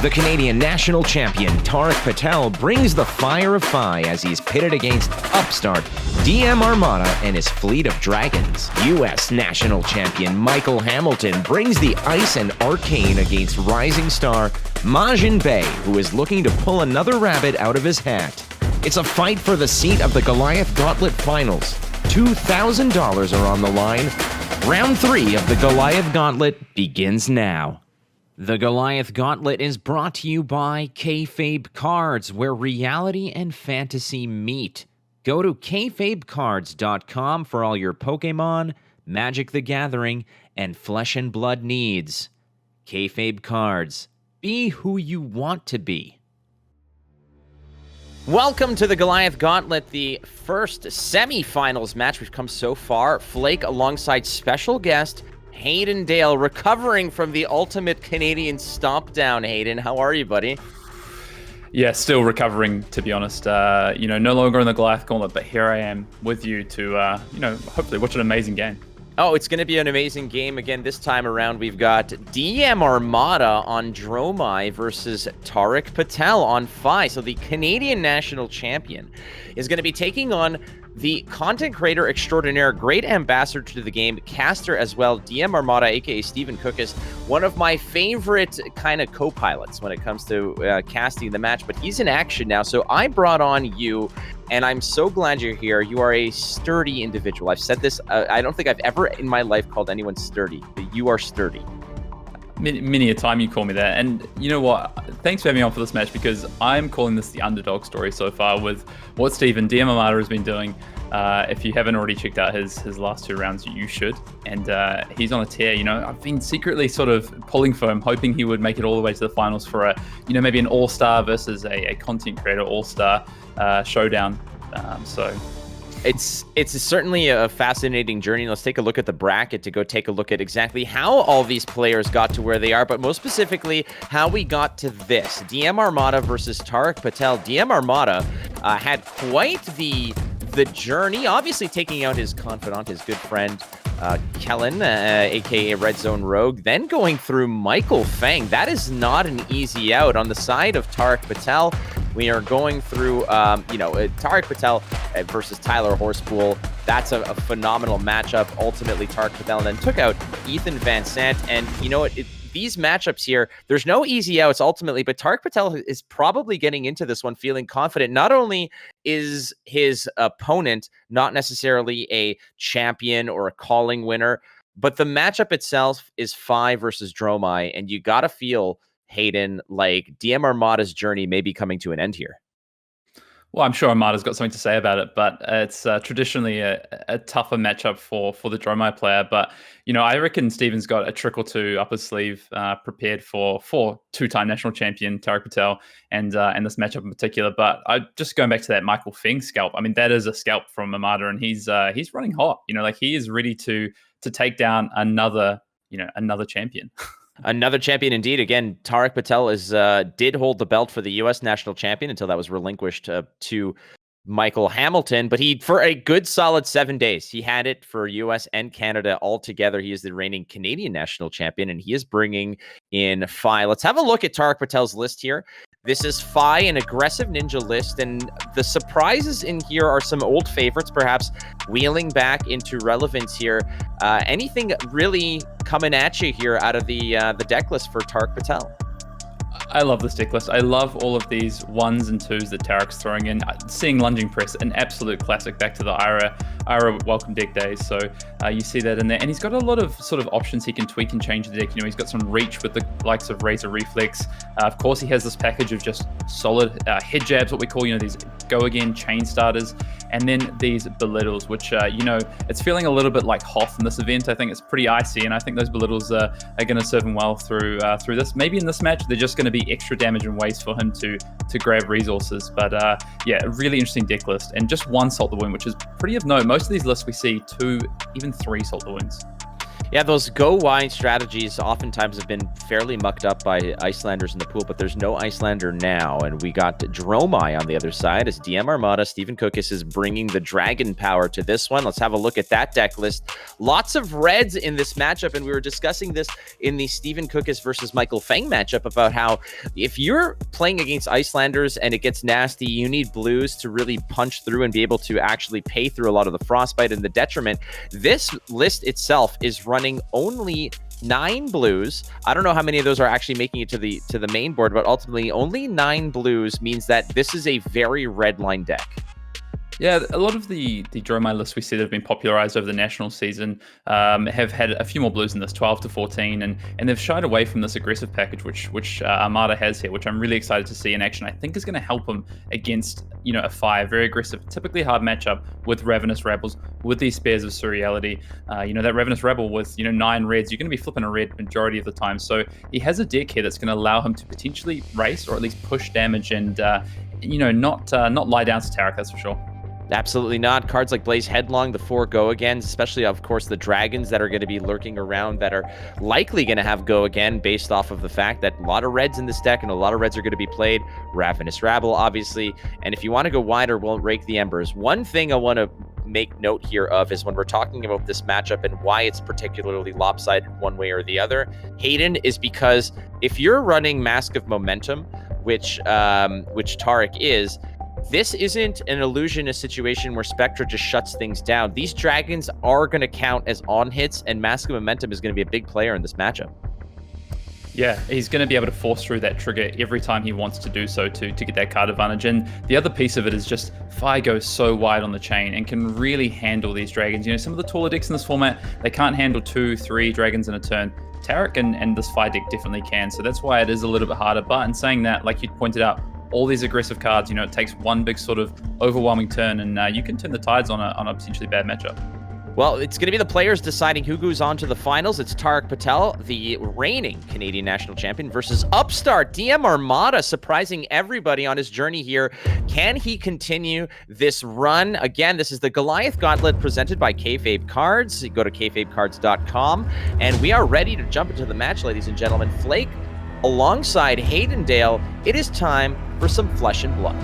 The Canadian national champion Tariq Patel brings the fire of Phi as he's pitted against upstart DMArmada and his fleet of dragons. U.S. national champion Michael Hamilton brings the ice and arcane against rising star Majin Bey, who is looking to pull another rabbit out of his hat. It's a fight for the seat of the Goliath Gauntlet Finals. $2,000 are on the line. Round 3 of the Goliath Gauntlet begins now. The Goliath Gauntlet is brought to you by FAB Cards, where reality and fantasy meet. Go to kfabecards.com for all your Pokemon, Magic the Gathering, and Flesh and Blood needs. FAB Cards. Be who you want to be. Welcome to the Goliath Gauntlet, the first semi-finals match we've come so far. Flake alongside special guest Hayden Dale, recovering from the ultimate Canadian stomp down. Hayden, how are you, buddy? Yeah, still recovering, to be honest. No longer in the Goliath Gauntlet, but here I am with you to, hopefully watch an amazing game. Oh, it's going to be an amazing game. Again, this time around, we've got DMArmada on Dromai versus Tariq Patel on Phi. So the Canadian national champion is going to be taking on the content creator extraordinaire, great ambassador to the game, caster as well, DMArmada, aka Stephen Cookus, one of my favorite kind of co-pilots when it comes to casting the match, but he's in action now. So I brought on you, and I'm so glad you're here. You are a sturdy individual. I've said this, I don't think I've ever in my life called anyone sturdy, but you are sturdy. Many a time you call me that. And you know what? Thanks for having me on for this match, because I'm calling this the underdog story so far with what Stephen DMArmada has been doing. If you haven't already checked out his last 2 rounds, you should. And he's on a tear. I've been secretly sort of pulling for him, hoping he would make it all the way to the finals for maybe an all-star versus a content creator all-star showdown. It's certainly a fascinating journey. Let's take a look at the bracket to go take a look at exactly how all these players got to where they are, but most specifically, how we got to this. DMArmada versus Tariq Patel. DMArmada had quite the journey, obviously taking out his confidant, his good friend, Kellen, aka Red Zone Rogue, then going through Michael Fang. That is not an easy out. On the side of Tariq Patel, we are going through, Tariq Patel versus Tyler Horsepool. That's a phenomenal matchup. Ultimately, Tariq Patel then took out Ethan Van Sant. And you know what? These matchups here, there's no easy outs ultimately, but Tariq Patel is probably getting into this one feeling confident. Not only is his opponent not necessarily a champion or a calling winner, but the matchup itself is Phi versus Dromai, and you got to feel, Hayden, like DMArmada's journey may be coming to an end here. Well, I'm sure Armada's got something to say about it, but it's traditionally a tougher matchup for the Dromai player. But, I reckon Steven's got a trick or two up his sleeve prepared for 2-time national champion Tariq Patel and this matchup in particular. But just going back to that Michael Feng scalp, I mean, that is a scalp from Armada, and he's running hot. He is ready to take down another champion. Another champion indeed. Again, Tariq Patel did hold the belt for the U.S. national champion until that was relinquished to Michael Hamilton. But for a good solid 7 days, he had it for U.S. and Canada all together. He is the reigning Canadian national champion, and he is bringing in Phi. Let's have a look at Tariq Patel's list here. This is Phi, an aggressive ninja list, and the surprises in here are some old favorites, perhaps wheeling back into relevance here. Anything really coming at you here out of the deck list for Tariq Patel? I love this deck list. I love all of these 1s and 2s that Tariq's throwing in. Seeing Lunging Press, an absolute classic back to the Ira Welcome Deck days. So you see that in there. And he's got a lot of sort of options he can tweak and change the deck. He's got some reach with the likes of Razor Reflex. Of course, he has this package of just solid head jabs, what we call, these go again chain starters. And then these belittles, which, it's feeling a little bit like Hoth in this event. I think it's pretty icy, and I think those belittles are going to serve him well through this. Maybe in this match, they're just going to be extra damage and ways for him to grab resources. But a really interesting deck list. And just 1 Salt the Wound, which is pretty of note. Most of these lists we see 2, even 3 Salt the Wounds. Yeah, those go wide strategies oftentimes have been fairly mucked up by Icelanders in the pool, but there's no Icelander now. And we got Dromai on the other side as DMArmada. Stephen Koukis is bringing the dragon power to this one. Let's have a look at that deck list. Lots of reds in this matchup, and we were discussing this in the Stephen Koukis versus Michael Feng matchup about how if you're playing against Icelanders and it gets nasty, you need blues to really punch through and be able to actually pay through a lot of the frostbite and the detriment. This list itself is running only 9 blues. I don't know how many of those are actually making it to the main board, but ultimately only 9 blues means that this is a very red line deck. Yeah, a lot of the Dromai lists we see that have been popularized over the national season have had a few more blues in this, 12 to 14, and they've shied away from this aggressive package, which Armada has here, which I'm really excited to see in action. I think is going to help him against, a 5, very aggressive, typically hard matchup with Ravenous Rebels, with these Spears of Surreality. That Ravenous Rebel with, 9 reds, you're going to be flipping a red majority of the time. So he has a deck here that's going to allow him to potentially race or at least push damage and, not lie down to Tariq, that's for sure. Absolutely not. Cards like Blaze Headlong, the 4 go again, especially, of course, the dragons that are going to be lurking around that are likely going to have go again based off of the fact that a lot of reds in this deck and a lot of reds are going to be played. Ravenous Rabble, obviously. And if you want to go wider, won't rake the embers. One thing I want to make note here of is when we're talking about this matchup and why it's particularly lopsided one way or the other, Hayden, is because if you're running Mask of Momentum, which Tariq is, this isn't an illusionist situation where Spectra just shuts things down. These dragons are going to count as on hits, and Mask of Momentum is going to be a big player in this matchup. Yeah, he's going to be able to force through that trigger every time he wants to do so to get that card advantage. And the other piece of it is just Fi goes so wide on the chain and can really handle these dragons. Some of the taller decks in this format, they can't handle 2, 3 dragons in a turn. Tariq and this Fi deck definitely can. So that's why it is a little bit harder. But in saying that, like you pointed out, all these aggressive cards, it takes one big sort of overwhelming turn, and you can turn the tides on a potentially bad matchup. Well, it's going to be the players deciding who goes on to the finals. It's Tariq Patel, the reigning Canadian national champion, versus upstart DMArmada, surprising everybody on his journey here. Can he continue this run? Again, this is the Goliath Gauntlet presented by FAB Cards. You go to kfabcards.com, and we are ready to jump into the match, ladies and gentlemen. Flake alongside Hayden Dale, it is time for some flesh and blood.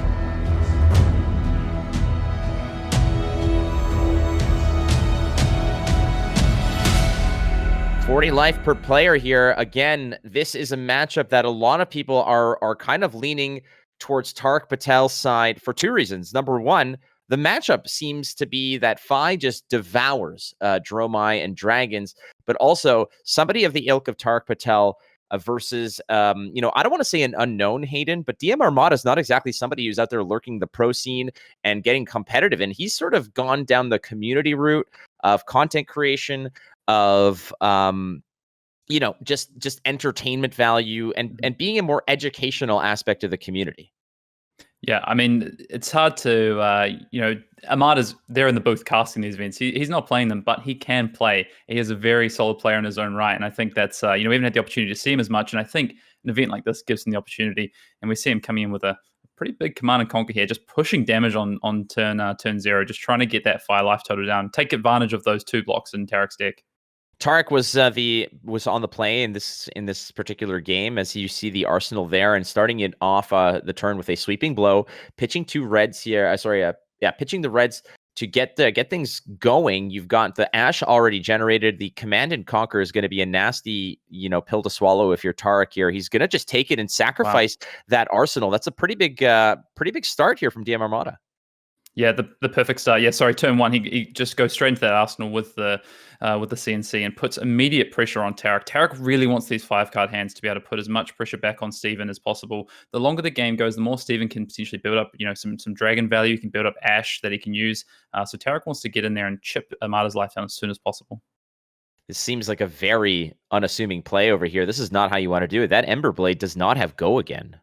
$40 life per player here. Again, this is a matchup that a lot of people are kind of leaning towards Tariq Patel's side for 2 reasons. Number one, the matchup seems to be that Fi just devours Dromai and dragons, but also somebody of the ilk of Tariq Patel versus, I don't want to say an unknown Hayden, but DMArmada is not exactly somebody who's out there lurking the pro scene and getting competitive. And he's sort of gone down the community route of content creation, of, just entertainment value and being a more educational aspect of the community. Yeah, I mean, it's hard to, Armada's there in the booth casting these events. He's not playing them, but he can play. He is a very solid player in his own right. And I think that's, we haven't had the opportunity to see him as much. And I think an event like this gives him the opportunity. And we see him coming in with a pretty big command and conquer here, just pushing damage on turn 0, just trying to get that fire life total down, take advantage of those 2 blocks in Tariq's deck. Tariq was on the play in this particular game, as you see the arsenal there, and starting it off the turn with a sweeping blow, pitching 2 reds here. Pitching the reds to get things going. You've got the Ash already generated. The Command and Conquer is going to be a nasty pill to swallow if you're Tariq here. He's going to just take it and sacrifice that arsenal. That's a pretty big start here from DMArmada. Yeah, the perfect start. Yeah, sorry, turn 1, he just goes straight into that arsenal with the CNC and puts immediate pressure on Tariq. Tariq really wants these 5-card hands to be able to put as much pressure back on Steven as possible. The longer the game goes, the more Steven can potentially build up, some dragon value. He can build up Ash that he can use. So Tariq wants to get in there and chip Armada's life down as soon as possible. This seems like a very unassuming play over here. This is not how you want to do it. That Ember Blade does not have go again.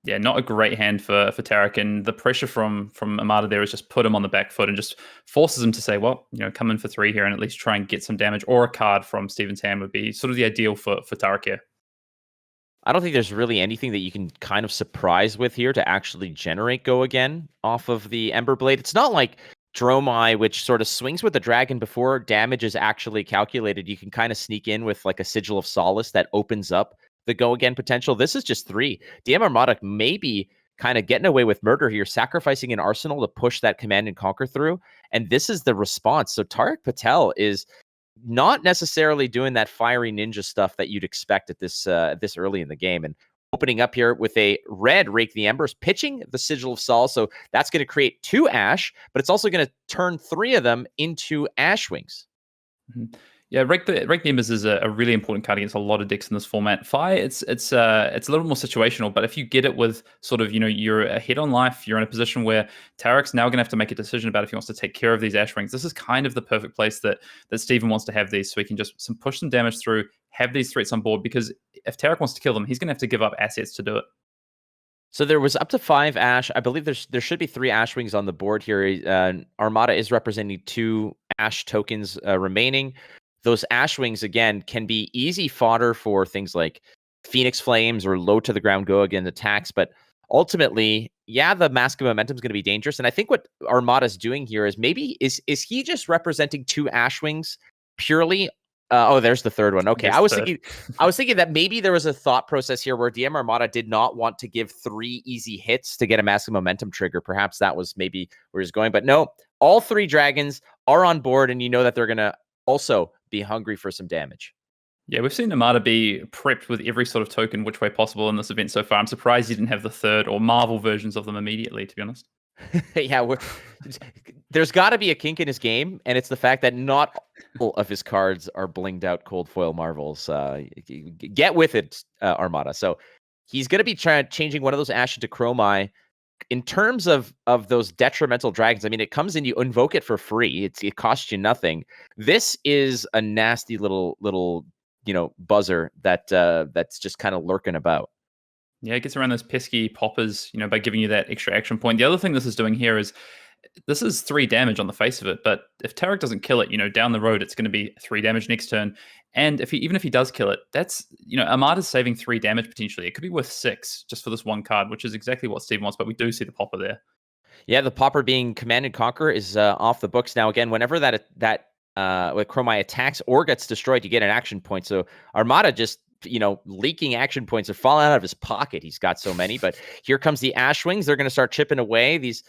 Yeah, not a great hand for Tariq, and the pressure from Armada there is just put him on the back foot and just forces him to say, well, come in for 3 here and at least try and get some damage, or a card from Steven's hand would be sort of the ideal for Tariq here. I don't think there's really anything that you can kind of surprise with here to actually generate go again off of the Ember Blade. It's not like Dromai, which sort of swings with the dragon before damage is actually calculated. You can kind of sneak in with like a Sigil of Solace that opens up the go again potential. This is just 3. DMArmada maybe kind of getting away with murder here, sacrificing an arsenal to push that command and conquer through. And this is the response. So Tariq Patel is not necessarily doing that fiery ninja stuff that you'd expect at this early in the game. And opening up here with a red Rake the Embers, pitching the Sigil of Sol. So that's going to create 2 Ash, but it's also going to turn 3 of them into Ash Wings. Mm-hmm. Yeah, Rake the Embers is a really important card against a lot of decks in this format. Fire, it's a little more situational, but if you get it with sort of, you're ahead on life, you're in a position where Tariq's now going to have to make a decision about if he wants to take care of these Ash Wings. This is kind of the perfect place that Steven wants to have these, so he can just push some damage through, have these threats on board, because if Tariq wants to kill them, he's going to have to give up assets to do it. So there was up to 5 Ash. I believe there should be 3 Ash Wings on the board here. Armada is representing 2 Ash tokens remaining. Those Ash Wings, again, can be easy fodder for things like Phoenix Flames or low to the ground go again attacks. But ultimately, yeah, the Mask of Momentum is going to be dangerous. And I think what Armada's doing here is maybe is he just representing 2 Ash Wings purely? There's the third one. Okay, I was thinking that maybe there was a thought process here where DMArmada did not want to give 3 easy hits to get a Mask of Momentum trigger. Perhaps that was maybe where he's going. But no, all 3 dragons are on board, and you know that they're going to also be hungry for some damage. Yeah, we've seen Armada be prepped with every sort of token which way possible in this event so far. I'm surprised he didn't have the 3rd or Marvel versions of them immediately, to be honest. Yeah, there's got to be a kink in his game, and it's the fact that not all of his cards are blinged out cold foil Marvels. Get with it, Armada. So he's going to be changing one of those Ash into Chromai. In terms of those detrimental dragons, I mean, it comes in, you invoke it for free. It costs you nothing. This is a nasty little buzzer that's just kind of lurking about. Yeah, it gets around those pesky poppers, by giving you that extra action point. The other thing this is doing here is this is 3 damage on the face of it, but if Tariq doesn't kill it, down the road it's going to be 3 damage next turn. And even if he does kill it, that's Armada's saving 3 damage potentially. It could be worth 6 just for this one card, which is exactly what Steve wants. But we do see the popper there. Yeah, the popper being Command and Conquer is off the books now. Again, whenever that with Chromai attacks or gets destroyed, you get an action point. So Armada just leaking action points are falling out of his pocket. He's got so many, but here comes the Ash Wings. They're going to start chipping away. These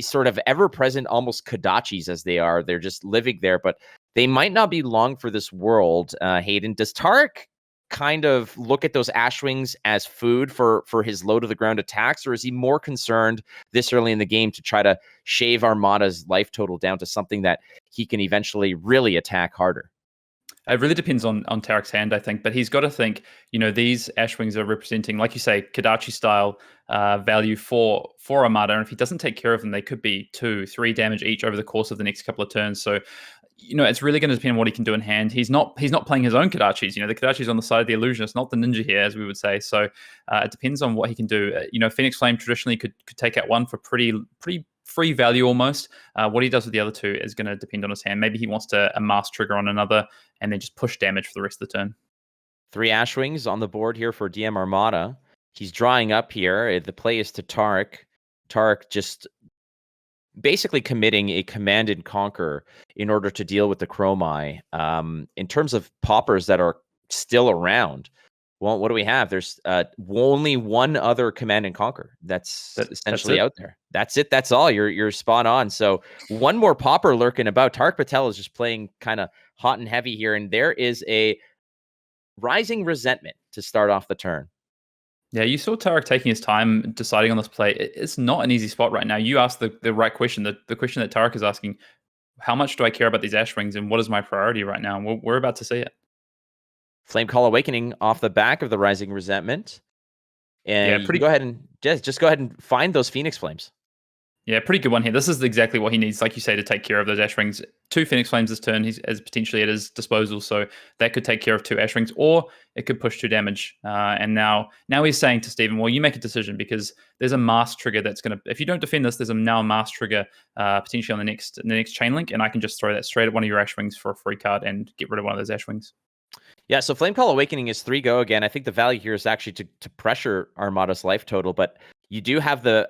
sort of ever-present, almost Kodachis as they are. They're just living there, but they might not be long for this world. Hayden, does Tariq kind of look at those Ash Wings as food for his low to the ground attacks, or is he more concerned this early in the game to try to shave Armada's life total down to something that he can eventually really attack harder? It really depends on Tariq's hand, I think. But he's got to think, these Ash Wings are representing, like you say, Kodachi style value for Armada. And if he doesn't take care of them, they could be 2, 3 damage each over the course of the next couple of turns. So, it's really going to depend on what he can do in hand. He's not playing his own Kodachis. The Kodachi's on the side of the illusionist, not the ninja here, as we would say. So it depends on what he can do. Phoenix Flame traditionally could take out 1 for pretty free value almost. What he does with the other 2 is going to depend on his hand. Maybe he wants to a mass trigger on another and then just push damage for the rest of the turn. 3 Ash Wings on the board here for DMArmada. He's drawing up here. The play is to Tariq. Tariq just basically committing a Command and Conquer in order to deal with the Chromai. In terms of poppers that are still around, well, what do we have? There's only one other Command and Conquer that's essentially out there. That's it. That's all. You're spot on. So one more popper lurking about. Tariq Patel is just playing kind of hot and heavy here, and there is a Rising Resentment to start off the turn. Yeah, you saw Tariq taking his time deciding on this play. It's not an easy spot right now. You asked the right question. The question that Tariq is asking: how much do I care about these Ash Wings, and what is my priority right now? We're about to see it. Flamecall Awakening off the back of the Rising Resentment. And go ahead and just go ahead and find those Phoenix Flames. Yeah, pretty good one here. This is exactly what he needs, like you say, to take care of those Ash Wings. 2 Phoenix Flames this turn as potentially at his disposal, so that could take care of 2 Ash Wings, or it could push 2 damage. And now he's saying to Steven, well, you make a decision, because there's a mass trigger that's going to, if you don't defend this, there's now a mass trigger potentially on the next chain link, and I can just throw that straight at one of your Ash Wings for a free card and get rid of one of those Ash Wings. Yeah, so Flamecall Awakening is 3 go again. I think the value here is actually to pressure Armada's life total, but you do have the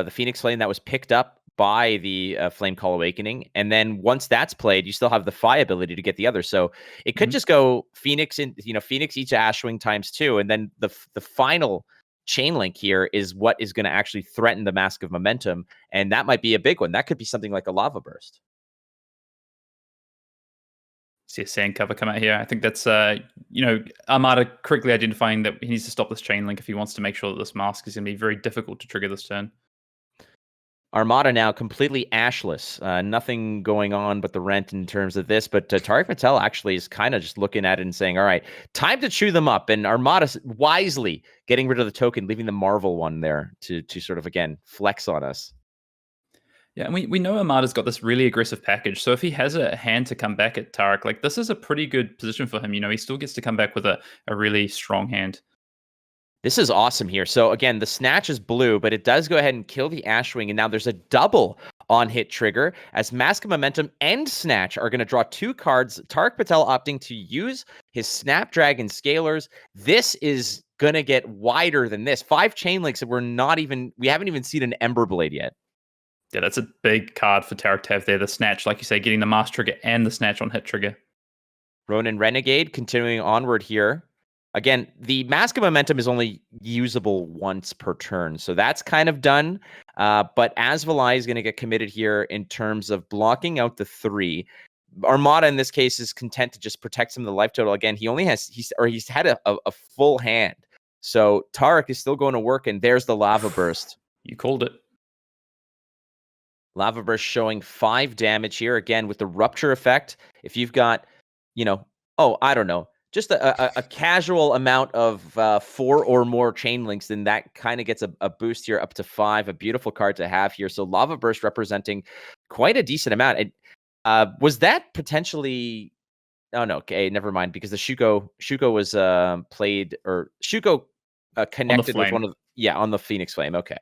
the Phoenix Flame that was picked up by the Flame Call Awakening. And then once that's played, you still have the Phi ability to get the other. So it could just go Phoenix and Phoenix each Ashwing ×2, and then the final chain link here is what is going to actually threaten the Mask of Momentum, and that might be a big one. That could be something like a Lava Burst. See a sand cover come out here. I think that's Armada correctly identifying that he needs to stop this chain link if he wants to make sure that this mask is going to be very difficult to trigger this turn. Armada now completely ashless. Nothing going on but the rent in terms of this. But Tariq Patel actually is kind of just looking at it and saying, all right, time to chew them up. And Armada wisely getting rid of the token, leaving the Marvel one there to sort of, again, flex on us. Yeah, and we know Armada's got this really aggressive package. So if he has a hand to come back at Tariq, like this is a pretty good position for him. He still gets to come back with a really strong hand. This is awesome here. So again, the Snatch is blue, but it does go ahead and kill the Ashwing. And now there's a double on hit trigger as Mask of Momentum and Snatch are going to draw 2 cards. Tariq Patel opting to use his Snapdragon Scalers. This is going to get wider than this. 5 chain links that we haven't even seen an Ember Blade yet. Yeah, that's a big card for Tariq to have there. The Snatch, like you say, getting the Mask trigger and the Snatch on hit trigger. Ronin Renegade continuing onward here. Again, the Mask of Momentum is only usable once per turn, so that's kind of done. But Asvalai is going to get committed here in terms of blocking out the 3. Armada, in this case, is content to just protect some of the life total. Again, he's had a full hand. So Tariq is still going to work, and there's the Lava Burst. You called it. Lava Burst showing 5 damage here. Again, with the Rupture effect, if you've got, I don't know, just a casual amount of 4 or more chain links, then that kind of gets a boost here up to 5. A beautiful card to have here. So Lava Burst representing quite a decent amount. Was that potentially... Oh, no. Okay, never mind. Because the Shuko was played, or Shuko connected with one of... Yeah, on the Phoenix Flame. Okay.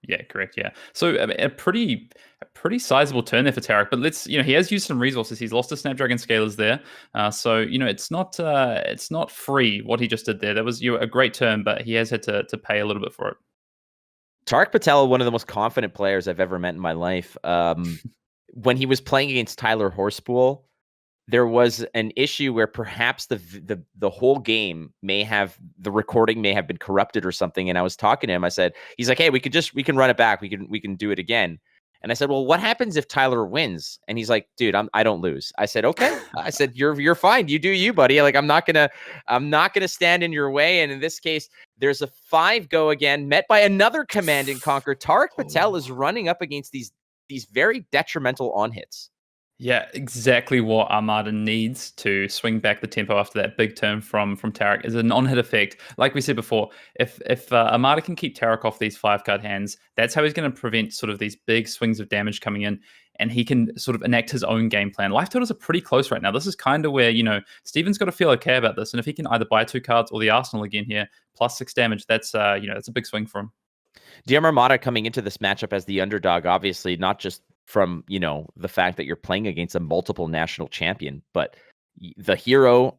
Yeah, correct. Yeah. So I mean, a pretty sizable turn there for Tariq, but he has used some resources. He's lost his Snapdragon Scalers there. So it's not free what he just did there. That was a great turn, but he has had to pay a little bit for it. Tariq Patel, one of the most confident players I've ever met in my life. When he was playing against Tyler Horspool, there was an issue where perhaps the whole game the recording may have been corrupted or something. And I was talking to him. I said, he's like, hey, we can run it back. We can do it again. And I said, well, what happens if Tyler wins? And he's like, dude, I don't lose. I said, okay. I said, you're fine. You do you, buddy. Like, I'm not gonna stand in your way. And in this case, there's a 5 go again, met by another Command and Conquer. Tariq Patel is running up against these very detrimental on hits. Yeah, exactly what Armada needs to swing back the tempo after that big turn from Tariq is an on-hit effect. Like we said before, if Armada can keep Tariq off these 5-card hands, that's how he's going to prevent sort of these big swings of damage coming in, and he can sort of enact his own game plan. Life totals are pretty close right now. This is kind of where, Steven's got to feel okay about this, and if he can either buy 2 cards or the Arsenal again here, plus 6 damage, that's that's a big swing for him. DMArmada coming into this matchup as the underdog, obviously, not just from, the fact that you're playing against a multiple national champion, but the hero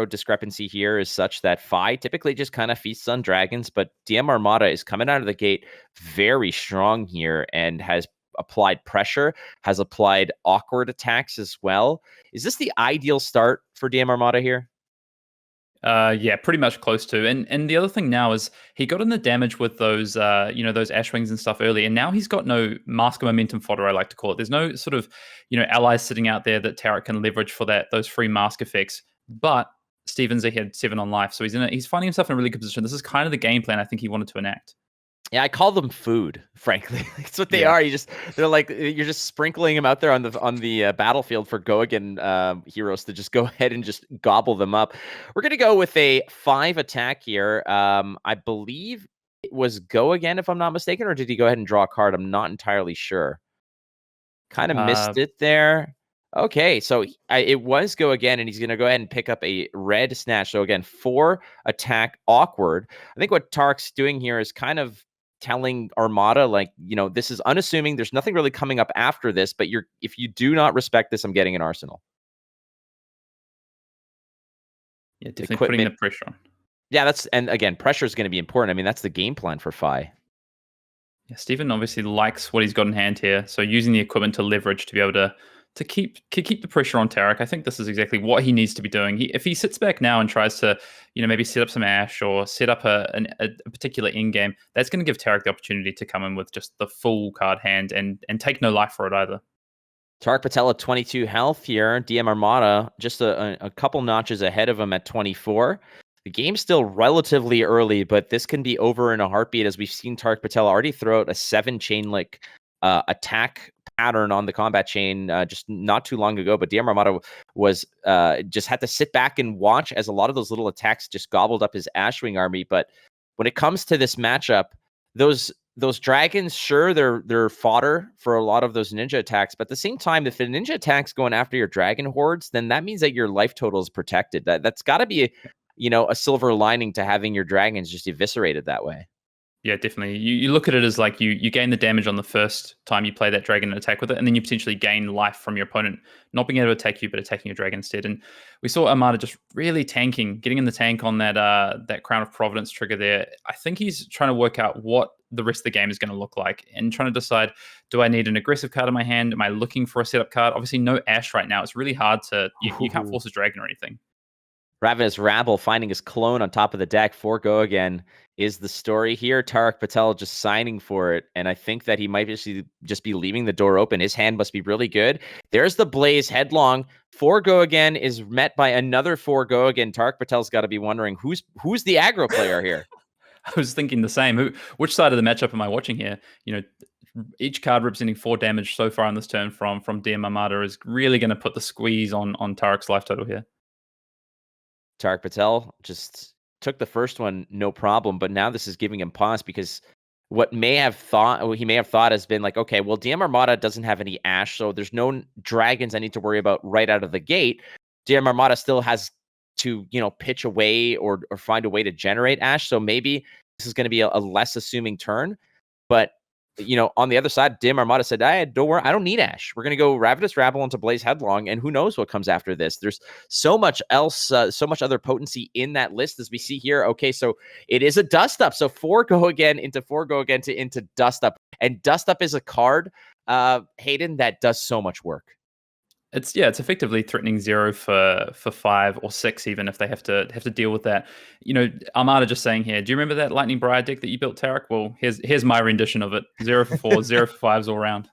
discrepancy here is such that Phi typically just kind of feasts on dragons, but DMArmada is coming out of the gate very strong here and has applied pressure, has applied awkward attacks as well. Is this the ideal start for DMArmada here? Yeah, pretty much close to. And the other thing now is he got in the damage with those those Ashwings and stuff early, and now he's got no Mask of Momentum fodder, I like to call it. There's no sort of allies sitting out there that Tariq can leverage for those free mask effects. But Stevens ahead 7 on life, so he's finding himself in a really good position. This is kind of the game plan I think he wanted to enact. Yeah, I call them food, frankly. That's what they are. They're like, you're just sprinkling them out there on the battlefield for Go-Again heroes to just go ahead and just gobble them up. We're going to go with a 5 attack here. I believe it was Go Again, if I'm not mistaken, or did he go ahead and draw a card? I'm not entirely sure. Kind of missed it there. Okay, so it was Go Again, and he's going to go ahead and pick up a red Snatch. So again, 4 attack awkward. I think what Tariq's doing here is kind of telling Armada, like, this is unassuming. There's nothing really coming up after this, but if you do not respect this, I'm getting an Arsenal. Yeah, definitely putting the pressure on. Yeah, and again, pressure is going to be important. I mean, that's the game plan for Phi. Yeah, Stephen obviously likes what he's got in hand here, so using the equipment to leverage to be able to keep the pressure on Tariq. I think this is exactly what he needs to be doing. If he sits back now and tries to, maybe set up some Ash or set up a particular end game, that's going to give Tariq the opportunity to come in with just the full card hand and take no life for it either. Tariq Patel at 22 health here. DMArmada just a couple notches ahead of him at 24. The game's still relatively early, but this can be over in a heartbeat, as we've seen Tariq Patel already throw out a 7 chain link attack pattern on the combat chain just not too long ago. But DMArmada was just had to sit back and watch as a lot of those little attacks just gobbled up his Ashwing army. But when it comes to this matchup, those dragons, sure, they're fodder for a lot of those ninja attacks, but at the same time, if a ninja attack's going after your dragon hordes, then that means that your life total is protected. That's got to be, a silver lining to having your dragons just eviscerated that way. Yeah, definitely. You look at it as like you gain the damage on the first time you play that dragon and attack with it, and then you potentially gain life from your opponent not being able to attack you, but attacking your dragon instead. And we saw Armada just really tanking, getting in the tank on that Crown of Providence trigger there. I think he's trying to work out what the rest of the game is going to look like and trying to decide, do I need an aggressive card in my hand? Am I looking for a setup card? Obviously, no Ash right now. It's really hard to, you can't force a dragon or anything. Ravenous Rabble finding his clone on top of the deck for Go Again is the story here. Tariq Patel just signing for it, and I think that he might just be leaving the door open. His hand must be really good. There's the Blaze headlong. For Go Again is met by another For Go Again. Tariq Patel's got to be wondering who's the aggro player here. I was thinking the same. Which side of the matchup am I watching here? Each card representing 4 damage so far on this turn from DMArmada is really going to put the squeeze on Tariq's life total here. Tariq Patel just took the first one, no problem, but now this is giving him pause, because what he may have thought has been like, okay, well, DMArmada doesn't have any Ash, so there's no dragons I need to worry about right out of the gate. DMArmada still has to, pitch away or find a way to generate Ash, so maybe this is going to be a less assuming turn. But on the other side, DMArmada said, don't worry, I don't need Ash. We're going to go Ravenous Rabble into Blaze Headlong, and who knows what comes after this. There's so much else, so much other potency in that list, as we see here. Okay, so it is a Dust Up. So 4 Go Again into Dust Up. And Dust Up is a card, Hayden, that does so much work. It's effectively threatening 0 for 5 or 6, even if they have to deal with that. Armada just saying here, do you remember that Lightning Briar deck that you built, Tariq? Well, here's my rendition of it. 0 for 4, 0 for 5s all around.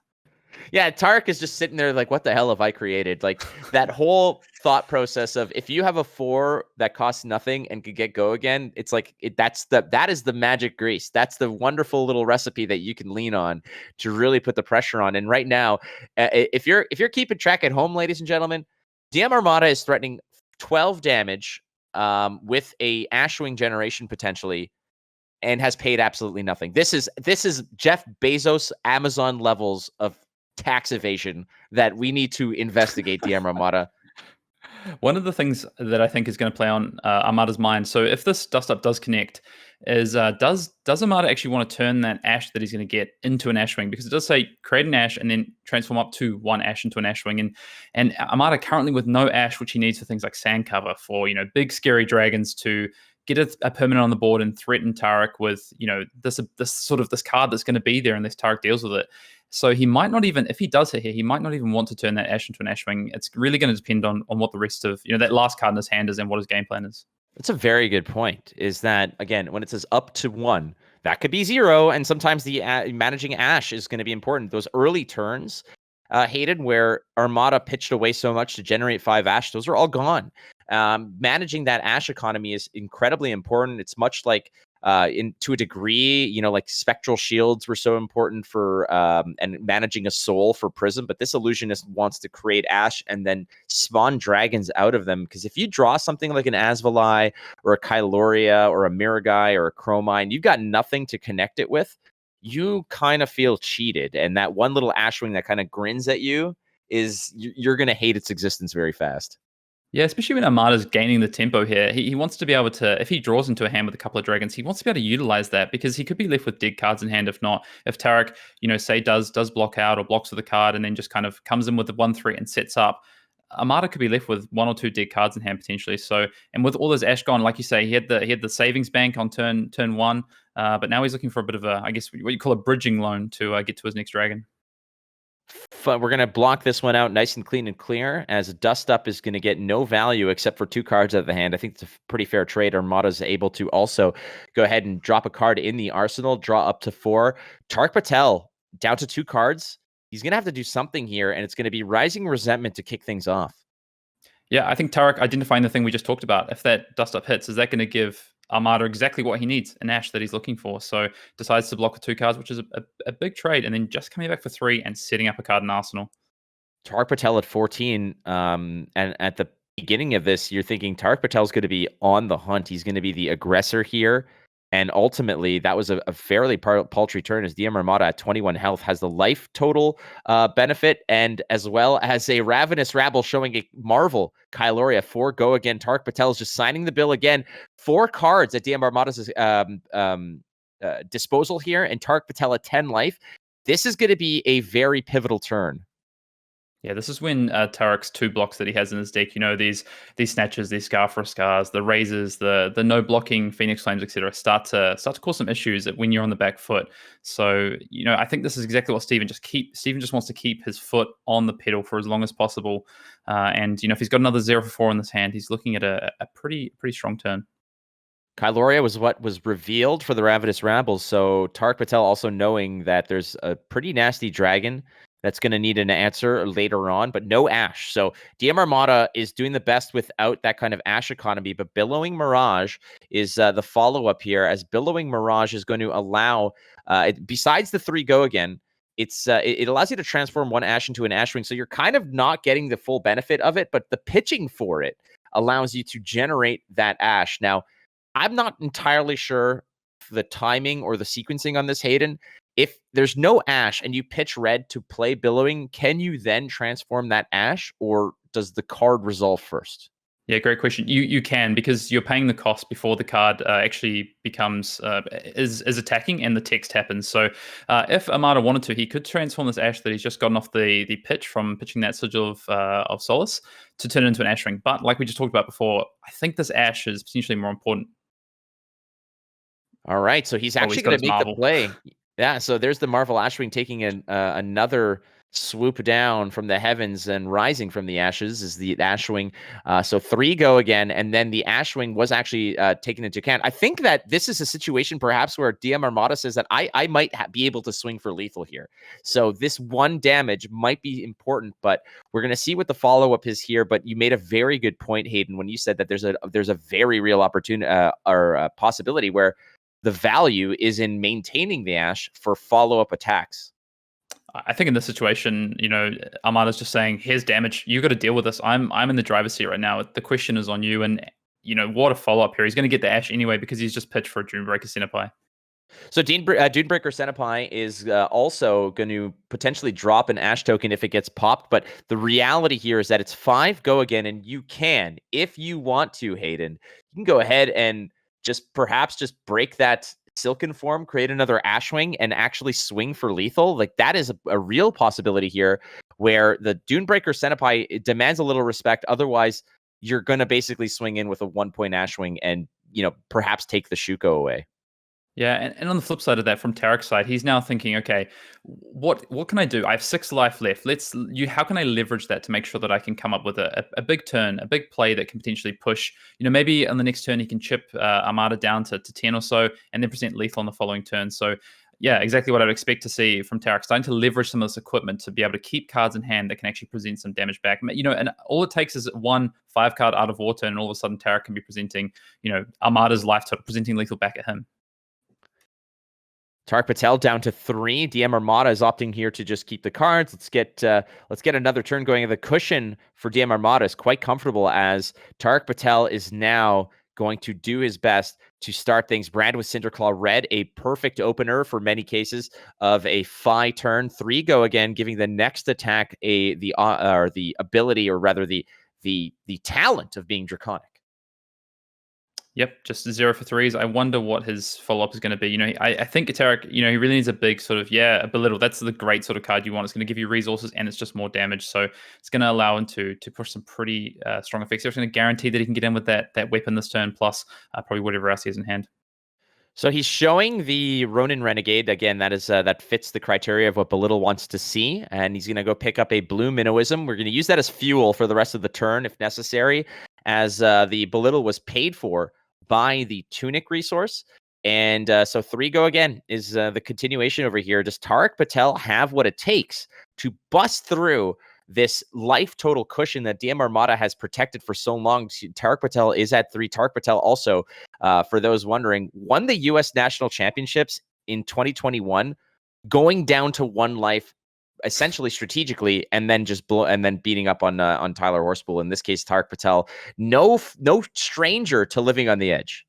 Yeah, Tariq is just sitting there like, what the hell have I created? Like, that whole thought process of, if you have a 4 that costs nothing and could get Go Again, it's like that is the magic grease. That's the wonderful little recipe that you can lean on to really put the pressure on. And right now, if you're keeping track at home, ladies and gentlemen, DMArmada is threatening 12 damage with a Ashwing generation potentially, and has paid absolutely nothing. This is Jeff Bezos Amazon levels of tax evasion that we need to investigate. DMArmada. One of the things that I think is going to play on Armada's mind, so if this Dust Up does connect, is does Armada actually want to turn that Ash that he's going to get into an Ashwing? Because it does say create an Ash and then transform up to 1 Ash into an Ashwing. And Armada currently with no Ash, which he needs for things like sand cover, for big scary dragons to get a permanent on the board and threaten Tariq with this card that's going to be there, unless Tariq deals with it. So he might not even, if he does hit here, he might not even want to turn that Ash into an Ashwing. It's really going to depend on what the rest of, that last card in his hand is and what his game plan is. That's a very good point, is that, again, when it says up to 1, that could be 0, and sometimes the managing Ash is going to be important. Those early turns, Hayden, where Armada pitched away so much to generate 5 Ash, those are all gone. Managing that Ash economy is incredibly important. It's much like, to a degree, like Spectral Shields were so important for and managing a soul for Prism, but this illusionist wants to create Ash and then spawn dragons out of them, because if you draw something like an Asvalai or a Kyloria or a Miragai or a Chromine, you've got nothing to connect it with. You kind of feel cheated, and that one little Ashwing that kind of grins at you you're going to hate its existence very fast. Yeah, especially when Armada's gaining the tempo here. He wants to be able to, if he draws into a hand with a couple of dragons, he wants to be able to utilize that, because he could be left with dead cards in hand if not. If Tariq, say does block out or blocks with a card and then just kind of comes in with the 1 threat and sets up, Armada could be left with 1 or 2 dead cards in hand potentially. So, and with all his Ash gone, like you say, he had the savings bank on turn 1, but now he's looking for a bit of a, I guess, what you call a bridging loan to get to his next dragon. We're going to block this one out nice and clean and clear, as Dust Up is going to get no value except for 2 cards out of the hand. I think it's a pretty fair trade. Armada's able to also go ahead and drop a card in the arsenal, draw up to 4. Tariq Patel down to 2 cards. He's going to have to do something here, and it's going to be Rising Resentment to kick things off. Yeah, I think Tariq identifying the thing we just talked about, if that Dust Up hits, is that going to give Armada exactly what he needs, an Ash that he's looking for? So decides to block with 2 cards, which is a big trade, and then just coming back for 3 and setting up a card in Arsenal. Tariq Patel at 14, and at the beginning of this, you're thinking Tariq Patel's going to be on the hunt. He's going to be the aggressor here. And ultimately, that was a fairly paltry turn, as DMArmada at 21 health has the life total benefit, and as well as a Ravenous Rabble showing a Marvel Kyloria 4 go again. Tariq Patel is just signing the bill again. 4 cards at DMArmada's disposal here, and Tariq Patel at 10 life. This is going to be a very pivotal turn. Yeah, this is when Tariq's 2 blocks that he has in his deck, these snatches, these Scar for Scars, the razors, the no blocking Phoenix Flames, etc., start to cause some issues when you're on the back foot. So, I think this is exactly what Steven just wants to keep his foot on the pedal for as long as possible. And if he's got another 0 for 4 in this hand, he's looking at a pretty strong turn. Kyloria was what was revealed for the Ravenous Rabbles, so Tariq Patel also knowing that there's a pretty nasty dragon that's going to need an answer later on, but no Ash. So DMArmada is doing the best without that kind of Ash economy, but Billowing Mirage is the follow-up here, as Billowing Mirage is going to allow, besides the 3 go again, it allows you to transform 1 Ash into an Ashwing, so you're kind of not getting the full benefit of it, but the pitching for it allows you to generate that Ash. Now, I'm not entirely sure the timing or the sequencing on this, Hayden. If there's no Ash and you pitch red to play Billowing, can you then transform that Ash, or does the card resolve first? Yeah, great question. You can, because you're paying the cost before the card actually becomes is attacking and the text happens. So if Armada wanted to, he could transform this Ash that he's just gotten off the pitch from pitching that Sigil of Solace to turn it into an Ash ring. But like we just talked about before, I think this Ash is potentially more important. All right, so he's actually going to make the play. Yeah, so there's the Marvel Ashwing taking another swoop down from the heavens and rising from the ashes is the Ashwing. So 3 go again, and then the Ashwing was actually taken into account. I think that this is a situation perhaps where DMArmada says that I might be able to swing for lethal here. So this 1 damage might be important, but we're going to see what the follow-up is here. But you made a very good point, Hayden, when you said that there's a very real opportunity or possibility where the value is in maintaining the Ash for follow-up attacks. I think in this situation, Armada's just saying, here's damage. You got to deal with this. I'm in the driver's seat right now. The question is on you. And, what a follow-up here. He's going to get the Ash anyway because he's just pitched for a Dunebreaker Centipie. So Dunebreaker Centipie is also going to potentially drop an Ash token if it gets popped. But the reality here is that it's 5 go again. And you can, if you want to, Hayden, you can go ahead and perhaps just break that Silken form, create another Ashwing, and actually swing for lethal. Like, that is a real possibility here, where the Dunebreaker Centipie demands a little respect. Otherwise, you're going to basically swing in with a 1-point Ashwing and, perhaps take the Shuko away. Yeah, and on the flip side of that, from Tariq's side, he's now thinking, okay, what can I do? I have 6 life left. How can I leverage that to make sure that I can come up with a big turn, a big play that can potentially push, maybe on the next turn he can chip Armada down to 10 or so, and then present lethal on the following turn. So yeah, exactly what I'd expect to see from Tariq, starting to leverage some of this equipment to be able to keep cards in hand that can actually present some damage back. And all it takes is 1 5-card Art of War turn, and all of a sudden Tariq can be presenting, Armada's life total, presenting lethal back at him. Tariq Patel down to 3. DMArmada is opting here to just keep the cards. Let's get another turn going. The cushion for DMArmada is quite comfortable, as Tariq Patel is now going to do his best to start things. Brand with Cinderclaw Red, a perfect opener for many cases of a Phi turn. 3 go again, giving the next attack the ability, or rather the talent of being Draconic. Yep, just 0 for 3s. I wonder what his follow-up is going to be. I think Tariq, he really needs a big sort of, a belittle. That's the great sort of card you want. It's going to give you resources and it's just more damage. So it's going to allow him to push some pretty strong effects. It's going to guarantee that he can get in with that weapon this turn, plus probably whatever else he has in hand. So he's showing the Ronin Renegade again. That fits the criteria of what Belittle wants to see, and he's gonna go pick up a blue Minnowism. We're gonna use that as fuel for the rest of the turn if necessary, as the Belittle was paid for by the Tunic resource. And so 3 go again is the continuation over here. Does Tariq Patel have what it takes to bust through this life total cushion that DMArmada has protected for so long? Tariq Patel is at 3. Tariq Patel also, for those wondering, won the U.S. National Championships in 2021, going down to 1 life, essentially strategically, and then beating up on Tyler Horspool. In this case, Tariq Patel, no stranger to living on the edge.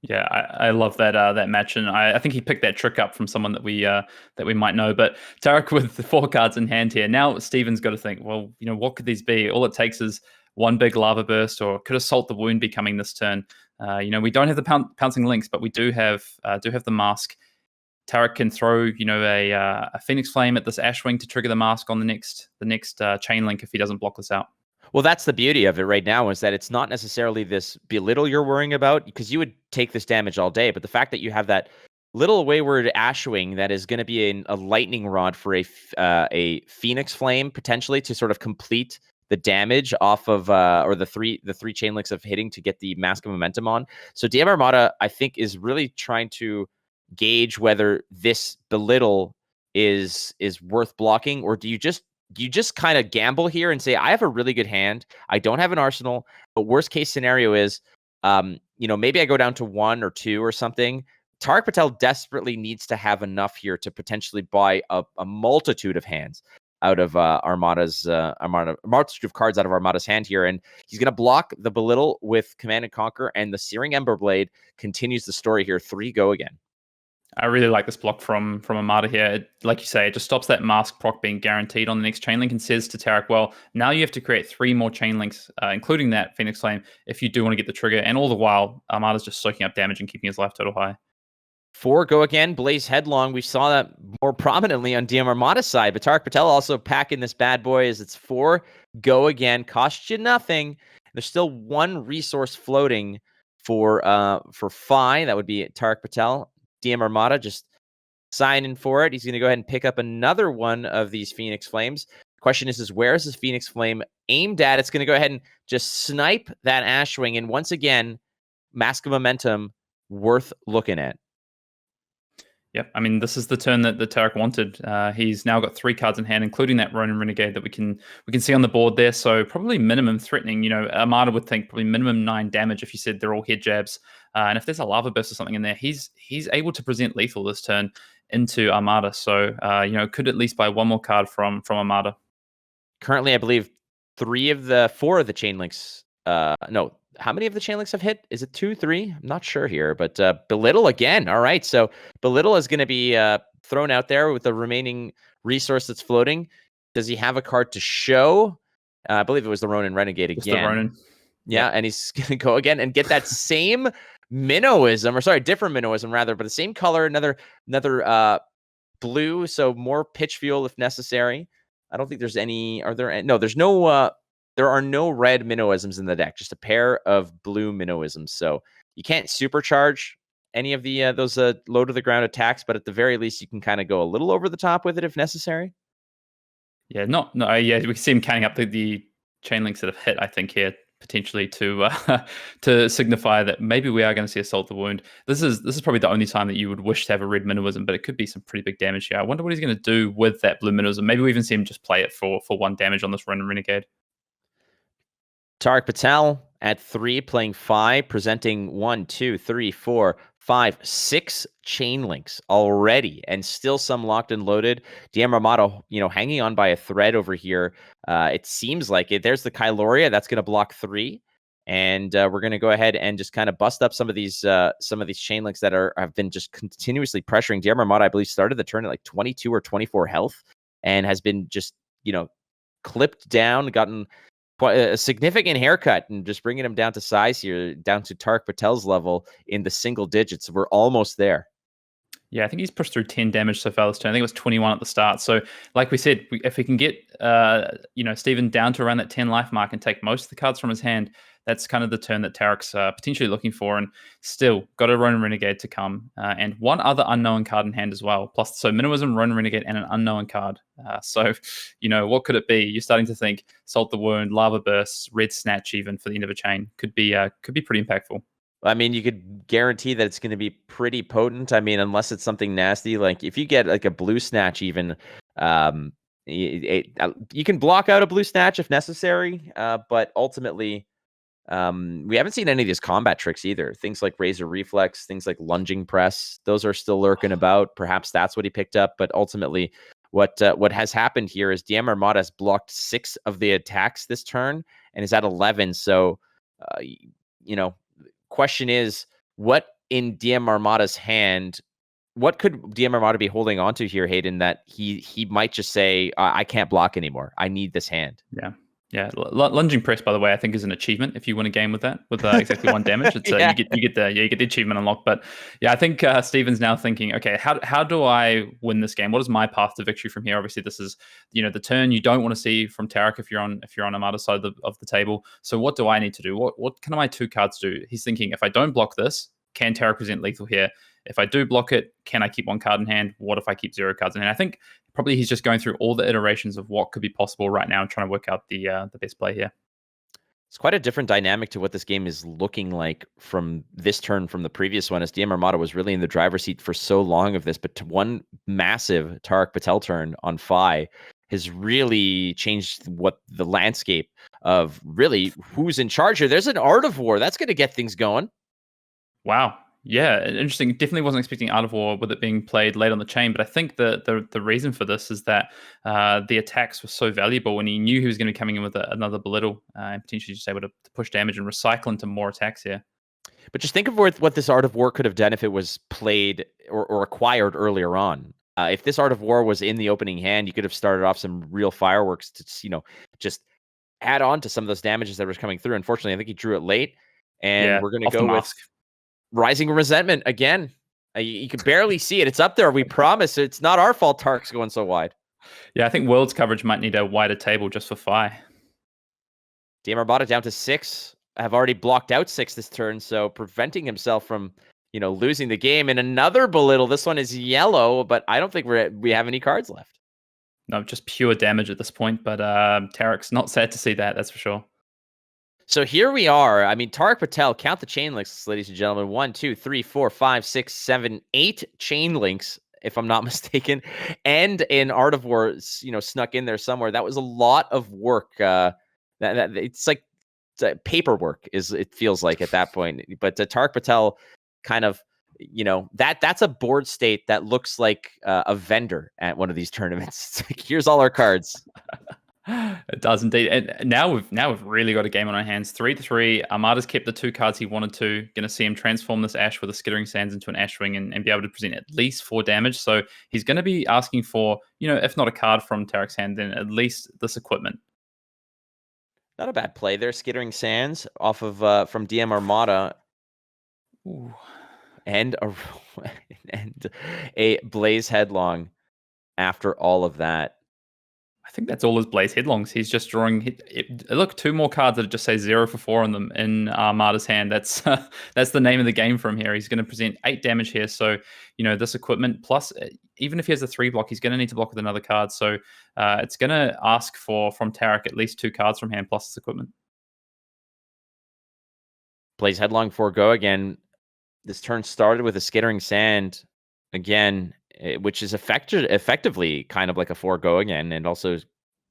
Yeah, I love that match, and I think he picked that trick up from someone that we might know. But Tariq with the 4 cards in hand here. Now Steven's got to think, well, what could these be? All it takes is 1 big lava burst, or could Assault the Wound be coming this turn? We don't have the pouncing links, but we do have the mask. Tariq can throw a Phoenix Flame at this Ashwing to trigger the mask on the next chain link if he doesn't block this out. Well, that's the beauty of it right now, is that it's not necessarily this belittle you're worrying about, because you would take this damage all day. But the fact that you have that little wayward Ashwing that is going to be a lightning rod for a Phoenix Flame potentially to sort of complete the damage off of or the three chain links of hitting to get the Mask of Momentum on. So DMArmada, I think, is really trying to gauge whether this belittle is worth blocking, or do you just kind of gamble here and say, I have a really good hand, I don't have an arsenal, but worst case scenario is, maybe I go down to 1 or 2 or something. Tariq Patel desperately needs to have enough here to potentially buy a multitude of hands out of Armada's multitude of cards out of Armada's hand here, and he's going to block the belittle with Command and Conquer, and the Searing Emberblade continues the story here. 3 go again. I really like this block from Armada here. Like you say, it just stops that mask proc being guaranteed on the next chain link and says to Tariq, well, now you have to create 3 more chain links, including that Phoenix Flame, if you do want to get the trigger. And all the while, Armada's just soaking up damage and keeping his life total high. 4 go again. Blaze Headlong. We saw that more prominently on DMArmada's side, but Tariq Patel also packing this bad boy as it's 4 go again. Costs you nothing. There's still 1 resource floating for Phi. That would be Tariq Patel. DMArmada just signing for it. He's going to go ahead and pick up another one of these Phoenix Flames. Question is where is this Phoenix Flame aimed at? It's going to go ahead and just snipe that Ashwing. And once again, Mask of Momentum worth looking at. Yep, I mean, this is the turn that Tariq wanted. He's now got 3 cards in hand, including that Ronin Renegade that we can see on the board there. So probably minimum threatening. Armada would think probably minimum 9 damage if you said they're all head jabs. And if there's a lava burst or something in there, he's able to present lethal this turn into Armada. So could at least buy 1 more card from Armada. Currently, I believe 4 of the chain links. No. How many of the chain links have hit? Is it 2, 3? I'm not sure here, but Belittle again. All right, so Belittle is going to be thrown out there with the remaining resource that's floating. Does he have a card to show? I believe it was the Ronin Renegade again. It's the Ronin. Yeah, and he's going to go again and get that same Minnowism, or sorry, different Minnowism rather, but the same color, another blue, so more pitch fuel if necessary. I don't think there's any. Are there? No, there's no. There are no red Minnowisms in the deck, just a pair of blue Minnowisms. So you can't supercharge any of the those low to the ground attacks, but at the very least, you can kind of go a little over the top with it if necessary. Yeah, we can see him counting up the chain links that have hit, I think, here potentially to to signify that maybe we are going to see Assault the Wound. This is probably the only time that you would wish to have a red Minnowism, but it could be some pretty big damage here. I wonder what he's going to do with that blue Minnowism. Maybe we even see him just play it for 1 damage on this Ronin Renegade. Tariq Patel at 3, playing 5, presenting 1, 2, 3, 4, 5, 6 chain links already, and still some locked and loaded. DMArmada, hanging on by a thread over here. It seems like it. There's the Kyloria that's going to block 3, and we're going to go ahead and just kind of bust up some of these chain links that have been just continuously pressuring. DMArmada, I believe, started the turn at like 22 or 24 health, and has been just clipped down, gotten quite a significant haircut, and just bringing him down to size here, down to Tariq Patel's level in the single digits. We're almost there. Yeah, I think he's pushed through 10 damage so far this turn. I think it was 21 at the start. So, like we said, if we can get Steven down to around that 10 life mark and take most of the cards from his hand, that's kind of the turn that Tariq's potentially looking for. And still got a Ronin Renegade to come, and one other unknown card in hand as well. Plus, so Minimalism, Ronin Renegade, and an unknown card. So, what could it be? You're starting to think Salt the Wound, Lava Burst, Red Snatch, even for the end of a chain could be pretty impactful. I mean, you could guarantee that it's going to be pretty potent. I mean, unless it's something nasty, like if you get like a blue snatch, even you can block out a blue snatch if necessary. But ultimately, we haven't seen any of these combat tricks either. Things like Razor Reflex, things like Lunging Press, those are still lurking about. Perhaps that's what he picked up. But ultimately, what has happened here is DMArmada has blocked 6 of the attacks this turn and is at 11. So, question is, what in DMArmada's hand, what could DMArmada be holding on to here, Hayden, that he might just say, I can't block anymore. I need this hand. Yeah. Lunging Press, by the way, I think is an achievement if you win a game with that, with exactly 1 damage. It's Yeah. you get the achievement unlocked. But yeah, I think Steven's now thinking, okay, how do I win this game? What is my path to victory from here? Obviously, this is the turn you don't want to see from Tariq if you're on Armada's side of the table. So what do I need to do? What can my 2 cards do? He's thinking, if I don't block this, can Tariq present lethal here? If I do block it, can I keep 1 card in hand? What if I keep 0 cards in hand? I think probably he's just going through all the iterations of what could be possible right now and trying to work out the best play here. It's quite a different dynamic to what this game is looking like from this turn from the previous one, as DMArmada was really in the driver's seat for so long of this. But to one massive Tariq Patel turn on FI has really changed what the landscape of really who's in charge here. There's an Art of War. That's going to get things going. Wow. Yeah, interesting. Definitely wasn't expecting Art of War with it being played late on the chain, but I think the reason for this is that the attacks were so valuable, and he knew he was going to be coming in with another Belittle and potentially just able to push damage and recycle into more attacks here. But just think of what this Art of War could have done if it was played or acquired earlier on. If this Art of War was in the opening hand, you could have started off some real fireworks to just add on to some of those damages that were coming through. Unfortunately, I think he drew it late, and we're going to go with Rising Resentment again. You can barely see it. It's up there. We promise. It's not our fault Tariq's going so wide. Yeah, I think Worlds coverage might need a wider table just for FI. DMArmada down to 6. Have already blocked out 6 this turn, so preventing himself from losing the game. And another Belittle. This one is yellow, but I don't think we have any cards left. No, just pure damage at this point. But Tariq's not sad to see that. That's for sure. So here we are. I mean, Tariq Patel, count the chain links, ladies and gentlemen. 1, 2, 3, 4, 5, 6, 7, 8 chain links, if I'm not mistaken. And an Art of War, snuck in there somewhere. That was a lot of work. That it's like paperwork it feels like at that point. But Tariq Patel kind of, that's a board state that looks like a vendor at one of these tournaments. It's like, here's all our cards. It does indeed. And now we've really got a game on our hands. 3-3. Armada's kept the 2 cards he wanted to. Going to see him transform this Ash with a Skittering Sands into an Ashwing and be able to present at least 4 damage. So he's going to be asking for, if not a card from Tariq's hand, then at least this equipment. Not a bad play there. Skittering Sands off of from DMArmada. Ooh. And a Blaze Headlong after all of that. I think that's all his Blaze Headlongs. He's just drawing. Look, 2 more cards that just say 0 for 4 on them in Armada's hand. That's the name of the game from here. He's going to present 8 damage here. So, this equipment, plus even if he has a 3 block, he's going to need to block with another card. So it's going to ask from Tariq at least 2 cards from hand plus this equipment. Blaze Headlong forego again. This turn started with a Skittering Sand again, which is effectively kind of like a forego again, and also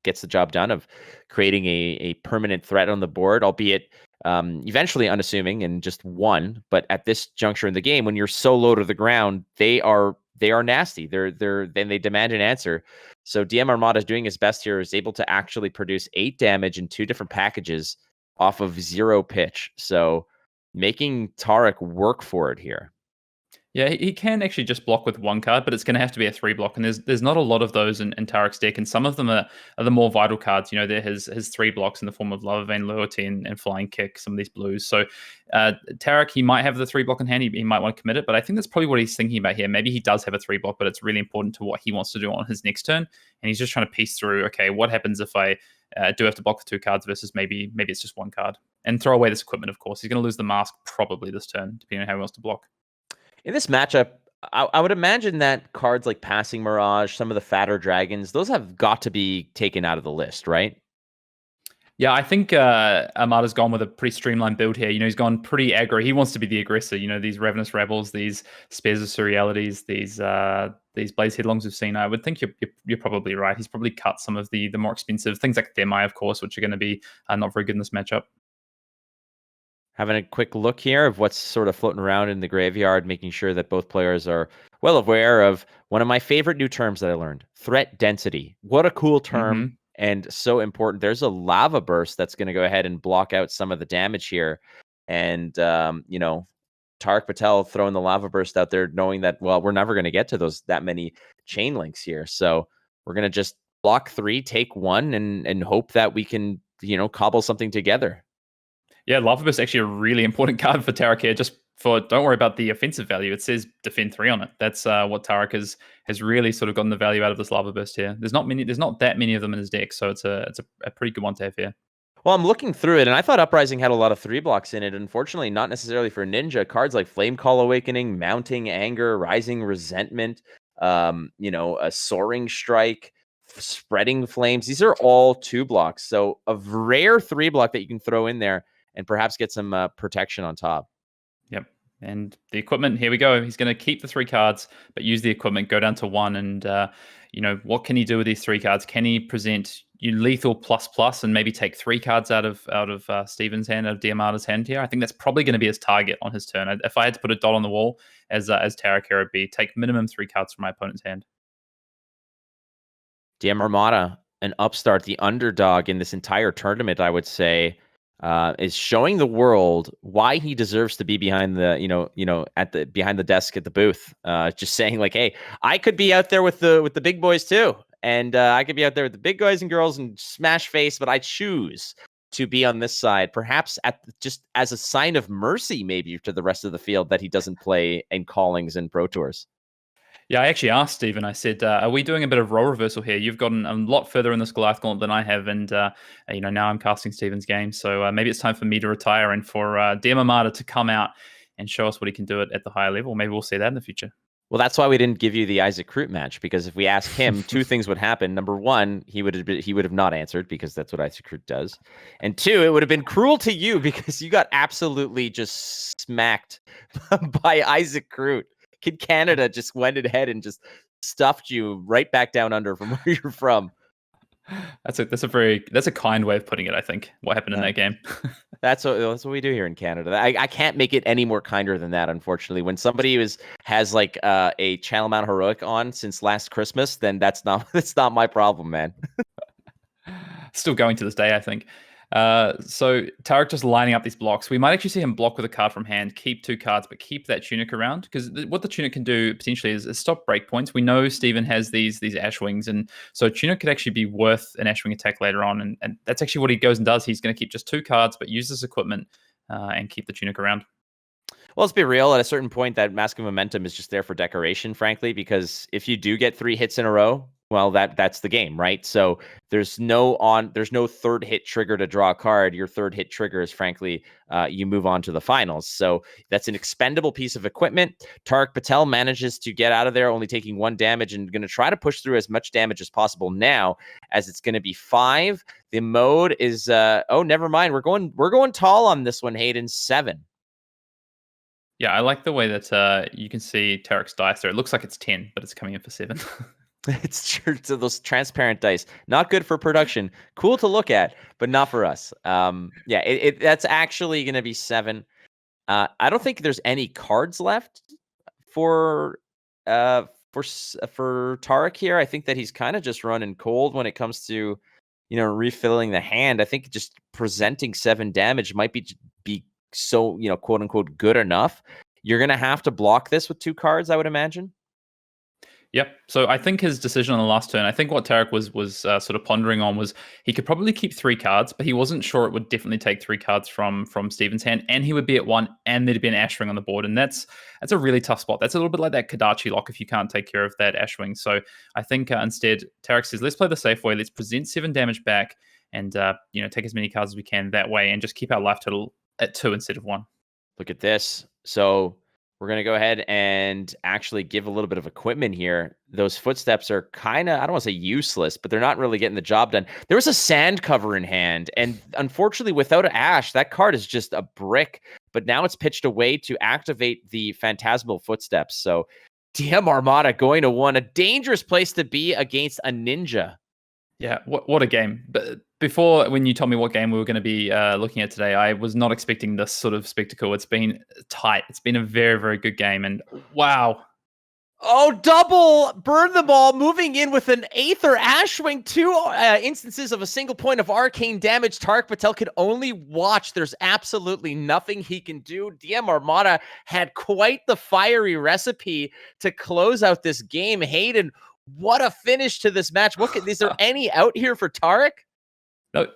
gets the job done of creating a permanent threat on the board, albeit eventually unassuming and just 1. But at this juncture in the game, when you're so low to the ground, they are nasty. Then they demand an answer. So DMArmada is doing his best here, is able to actually produce 8 damage in 2 different packages off of 0 pitch. So making Tariq work for it here. Yeah, he can actually just block with one card, but it's going to have to be a 3 block, and there's not a lot of those in Tarek's deck, and some of them are the more vital cards. You know, they're his 3 blocks in the form of Lava Vein Loyalty and Flying Kick, some of these blues. So Tarek, he might have the 3 block in hand. He might want to commit it, but I think that's probably what he's thinking about here. Maybe he does have a 3 block, but it's really important to what he wants to do on his next turn, and he's just trying to piece through, okay, what happens if I do have to block with 2 cards versus maybe it's just 1 card, and throw away this equipment. Of course, he's going to lose the mask probably this turn, depending on how he wants to block. In this matchup, I would imagine that cards like Passing Mirage, some of the fatter dragons, those have got to be taken out of the list, right? Yeah, I think Armada's gone with a pretty streamlined build here. You know, he's gone pretty aggro. He wants to be the aggressor. You know, these Ravenous Rebels, these Spears of Surrealities, these Blaze Headlongs we've seen. I would think you're probably right. He's probably cut some of the more expensive things like Thermai, of course, which are going to be not very good in this matchup. Having a quick look here of what's sort of floating around in the graveyard, making sure that both players are well aware of one of my favorite new terms that I learned, threat density. What a cool term and so important. There's a lava burst that's going to go ahead and block out some of the damage here. And, you know, Tariq Patel throwing the lava burst out there, knowing that, well, we're never going to get to that many chain links here. So we're going to just block 3, take 1, and hope that we can, you know, cobble something together. Yeah, Lava Burst is actually a really important card for Tariq here. Just don't worry about the offensive value. It says defend 3 on it. That's what Tariq has really sort of gotten the value out of this Lava Burst here. There's not that many of them in his deck, so it's a pretty good one to have here. Well, I'm looking through it, and I thought Uprising had a lot of 3 blocks in it. Unfortunately, not necessarily for Ninja. Cards like Flame Call Awakening, Mounting Anger, Rising Resentment, you know, a Soaring Strike, Spreading Flames. These are all 2 blocks. So a rare 3 block that you can throw in there and perhaps get some protection on top. Yep. And the equipment, here we go. He's going to keep the 3 cards, but use the equipment, go down to 1. And, you know, what can he do with these 3 cards? Can he present you lethal plus and maybe take 3 cards out of Steven's hand, out of DMArmada's hand here? I think that's probably going to be his target on his turn. If I had to put a dot on the wall as Tariq here, it'd be take minimum 3 cards from my opponent's hand. DMArmada, an upstart, the underdog in this entire tournament, I would say. Is showing the world why he deserves to be behind the behind the desk at the booth. Just saying like, hey, I could be out there with the big boys too, and I could be out there with the big guys and girls and smash face, but I choose to be on this side, perhaps just as a sign of mercy, maybe to the rest of the field that he doesn't play in callings and pro tours. Yeah, I actually asked Steven, I said, are we doing a bit of role reversal here? You've gotten a lot further in this Goliath Gauntlet than I have, and you know, now I'm casting Steven's game, so maybe it's time for me to retire and for DMArmada to come out and show us what he can do at the higher level. Maybe we'll see that in the future. Well, that's why we didn't give you the Isaac Crute match, because if we asked him, 2 things would happen. Number 1, he would have not answered, because that's what Isaac Crute does. And 2, it would have been cruel to you because you got absolutely just smacked by Isaac Crute. Kid Canada just went ahead and just stuffed you right back down under from where you're from. That's a kind way of putting it, I think, what happened in that game. That's what we do here in Canada. I can't make it any more kinder than that, unfortunately. When somebody has like a Channel Mount Heroic on since last Christmas, then that's not my problem, man. Still going to this day, I think. So Tariq just lining up these blocks. We might actually see him block with a card from hand, keep 2 cards, but keep that Tunic around, because what the Tunic can do potentially is stop breakpoints. We know Steven has these Ash Wings, and so Tunic could actually be worth an Ash Wing attack later on, and that's actually what he goes and does. He's going to keep just 2 cards, but use this equipment and keep the Tunic around. Well, let's be real. At a certain point, that Mask of Momentum is just there for decoration, frankly, because if you do get 3 hits in a row, well, that's the game, right? So there's no 3rd hit trigger to draw a card. Your 3rd hit trigger is, frankly, you move on to the finals. So that's an expendable piece of equipment. Tariq Patel manages to get out of there, only taking 1 damage, and going to try to push through as much damage as possible now, as it's going to be 5. The mode is oh, never mind. We're going tall on this one, Hayden. 7. Yeah, I like the way that you can see Tariq's dice there. It looks like it's 10, but it's coming in for 7. It's true. So those transparent dice, not good for production. Cool to look at, but not for us. Yeah, that's actually going to be 7. I don't think there's any cards left for Tariq here. I think that he's kind of just running cold when it comes to, you know, refilling the hand. I think just presenting 7 damage might be so, you know, quote unquote good enough. you're going to have to block this with 2 cards, I would imagine. Yep. So I think his decision on the last turn, I think what Tariq was sort of pondering on was he could probably keep 3 cards, but he wasn't sure it would definitely take 3 cards from Steven's hand, and he would be at 1, and there'd be an Ashwing on the board, and that's a really tough spot. That's a little bit like that Kadachi lock if you can't take care of that Ashwing. So I think instead Tariq says, let's play the safe way. Let's present 7 damage back, and take as many cards as we can that way, and just keep our life total at 2 instead of 1. Look at this. So we're going to go ahead and actually give a little bit of equipment here. Those footsteps are kind of, I don't want to say useless, but they're not really getting the job done. There was a sand cover in hand, and unfortunately, without an Ash, that card is just a brick. But now it's pitched away to activate the Phantasmal Footsteps. So DMArmada going to 1, a dangerous place to be against a ninja. Yeah, what a game. But before, when you told me what game we were going to be looking at today, I was not expecting this sort of spectacle. It's been tight. It's been a very, very good game. And wow. Oh, double burn them all, moving in with an Aether Ashwing. 2 instances of a single point of arcane damage. Tariq Patel could only watch. There's absolutely nothing he can do. DMArmada had quite the fiery recipe to close out this game. Hayden, what a finish to this match. Is there any out here for Tariq? No,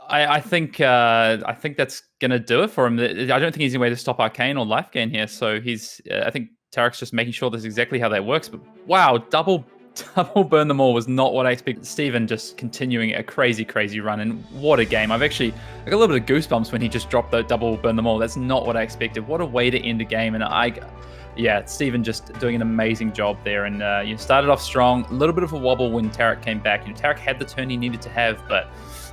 I think that's gonna do it for him. I don't think he's any way to stop Arcane or Life Gain here. So I think Tariq's just making sure that's exactly how that works. But wow, double burn them all was not what I expected. Steven just continuing a crazy run, and what a game. I got a little bit of goosebumps when he just dropped the double burn them all. That's not what I expected. What a way to end a game. And yeah, Steven just doing an amazing job there. And you started off strong, a little bit of a wobble when Tariq came back. Tariq had the turn he needed to have, but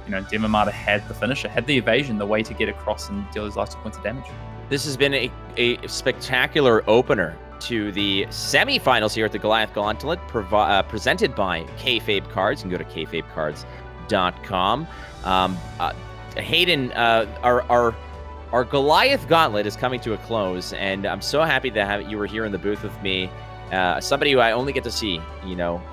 DMArmada had the finisher, had the evasion, the way to get across and deal his last 2 points of damage. This has been a spectacular opener to the semifinals here at the Goliath Gauntlet, presented by FAB Cards. You can go to kfabecards.com. Hayden, our Goliath Gauntlet is coming to a close, and I'm so happy to you were here in the booth with me. Somebody who I only get to see,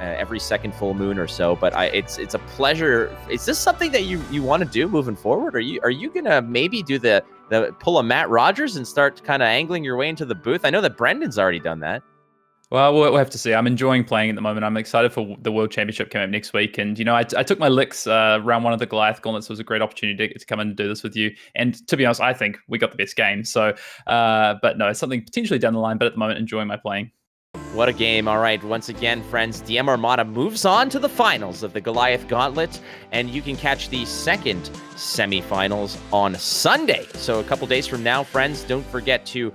every second full moon or so. But it's a pleasure. Is this something that you want to do moving forward? Are you gonna maybe do the pull a Matt Rogers and start kind of angling your way into the booth? I know that Brendan's already done that. Well, we'll have to see. I'm enjoying playing at the moment. I'm excited for the World Championship coming up next week. And, I took my licks round 1 of the Goliath Gauntlet, so it was a great opportunity to come in and do this with you. And to be honest, I think we got the best game. So, but no, it's something potentially down the line. But at the moment, enjoying my playing. What a game. All right, once again, friends, DMArmada moves on to the finals of the Goliath Gauntlet, and you can catch the second semifinals on Sunday. So a couple days from now, friends, don't forget to,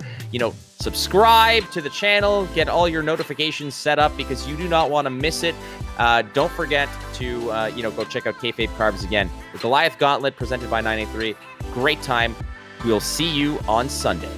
subscribe to the channel, get all your notifications set up because you do not want to miss it. Don't forget to, go check out FAB Cards again. The Goliath Gauntlet presented by 983. Great time. We'll see you on Sunday.